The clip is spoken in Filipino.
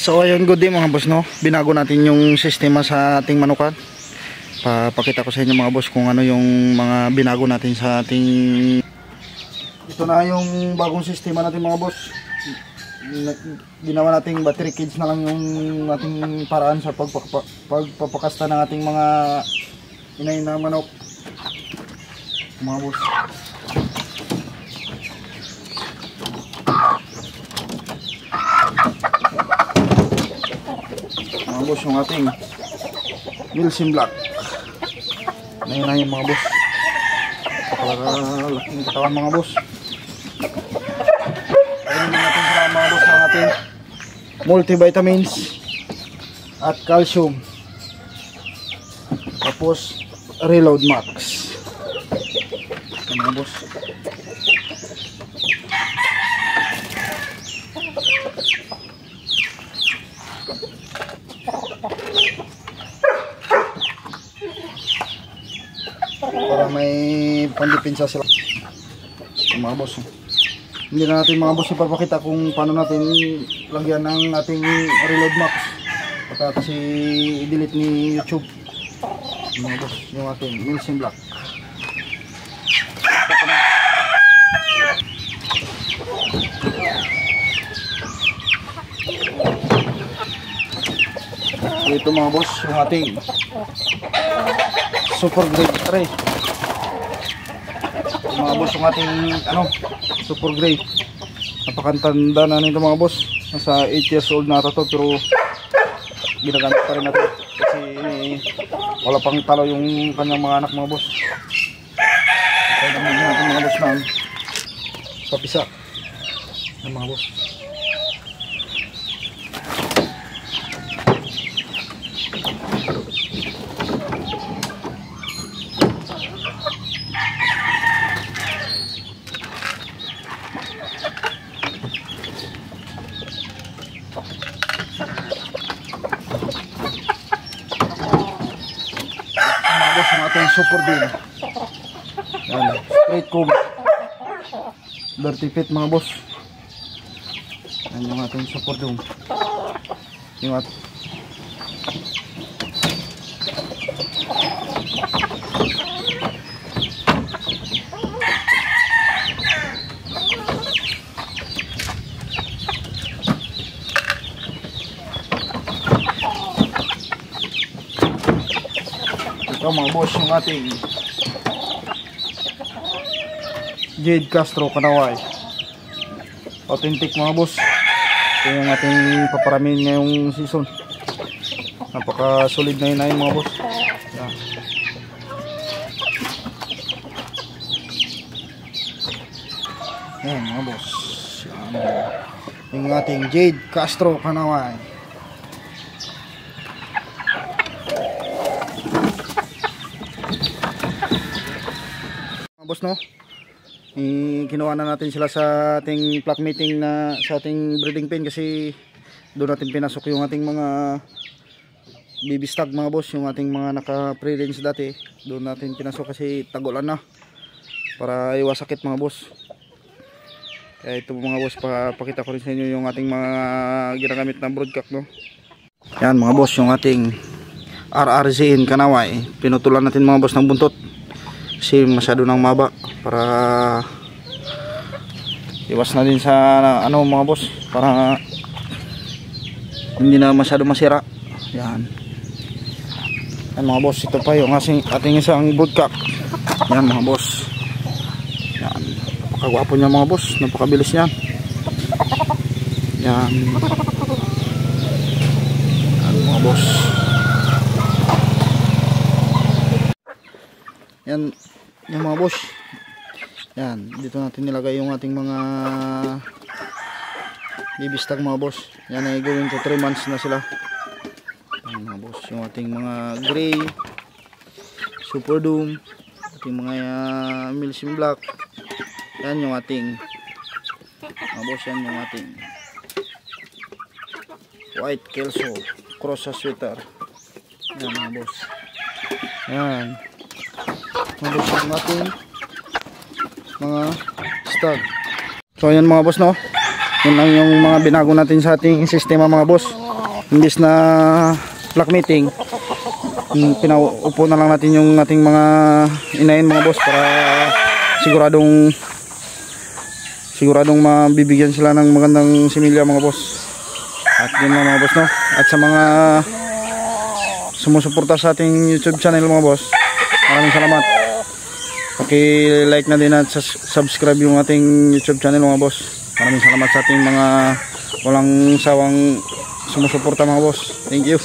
So ayun, good day mga boss, no. Binago natin yung sistema sa ating manukan. Papakita ko sa inyo mga boss kung ano yung mga binago natin sa ating. Ito na yung bagong sistema natin mga boss. Ginawa nating battery cage na lang yung ating paraan sa pagpapakasta ng ating mga inay na manok mga boss. Mga boss, yung ating Milsim Black na yun mga boss. Laking katawan mga boss. Ayun natin sa mga boss ng ating multivitamins at calcium, tapos Reload Max. Ayun mga boss. Para may pandipinsa sila mga boss. Hindi na natin mga boss ipapakita kung paano natin lagyan ng ating Reload Max baka kasi i-delete ni YouTube mga boss yung ating Milsim Black. Ito mga boss yung ating Super Grade 3 mga boss, yung ating Super Grade. Napakantanda na nito mga boss, nasa 8 years old na ito pero ginagamit pa rin natin kasi wala pang talo yung kanyang mga anak mga boss. Kaya naman natin mga boss ng papisa ng mga boss. Ang ating Super Din. Yan, straight comb. Dirty fit mga boss. Yan yung ating Super Din. Yung ating mga boss, yung ating Jade Castro Kanaway authentic mga boss. Ito yung ating paparamin ngayong season. Napaka solid na yun mga boss. Yan. Yan mga boss. Yan. Yung ating Jade Castro Kanaway. Boss, no, ginawa na natin sila sa ating flock meeting na sa ating breeding pen kasi doon natin pinasok yung ating mga baby stag mga boss, yung ating mga naka pre-range dati doon natin pinasok kasi tagulan na para iwas sakit mga boss. Kaya ito mga boss, pakita ko rin sa inyo yung ating mga ginagamit na broodcock, no. Yan mga boss, yung ating RRZN Kanaway, pinutulan natin mga boss ng buntot kasi masyado nang maba para iwas na din sa mga boss para hindi na masyado masira. Yan. Yan mga boss, ito pa yung ating isang broodcock. Yan mga boss. Yan. Napakagwapo niya mga boss, napakabilis niya. Yan. Yan mga boss. Yan, yung mga boss. Yan, dito natin nilagay yung ating mga baby stag mga boss. Yan ay going to 3 months na sila. Yan mga boss, yung ating mga gray, Super Doom, ating mga Milsim Black. Yan yung ating mga boss, yan yung ating White Kelso Cross Sweater. Yan mga boss. Yan. Mabos ang ating mga stag. So ayan mga boss, no, Yun lang yung mga binago natin sa ating sistema mga boss. Imbis na flock meeting, pinaupo na lang natin yung ating mga inahin mga boss para siguradong mabibigyan sila ng magandang similya mga boss. At yun lang mga boss, no? At sa mga sumusuporta sa ating YouTube channel mga boss, maraming salamat. Paki-like na din at subscribe yung ating YouTube channel mga boss. Maraming salamat sa ating mga walang sawang sumusuporta mga boss. Thank you.